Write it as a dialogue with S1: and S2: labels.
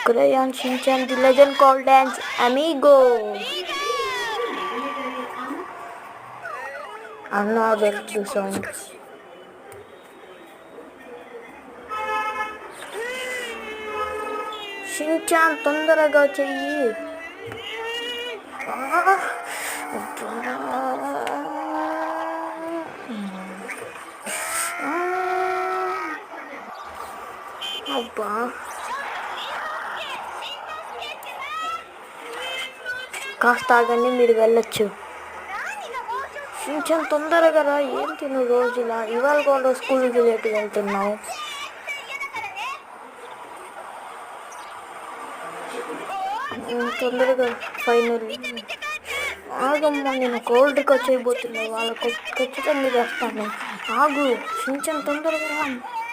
S1: Crayon Shinchan, the legend called Dance Amigo. Another two songs. Shinchan తొందరగా చెయ్యి. అబ్బా కాస్త ఆగండి, మీరు వెళ్ళొచ్చు. షించాన్ తొందరగా రా. ఏంటి నువ్వు రోజులా ఇవాళ కూడా స్కూల్కి లేట్ వెళ్తున్నావు? తొందరగా ఫైనల్ ఆగమ్మా, నేను కోల్డ్ డ్రింక్ చేయబోతున్నా. వాళ్ళకు ఖచ్చితంగా చేస్తాను. ఆగు షించాన్ తొందరగా రా.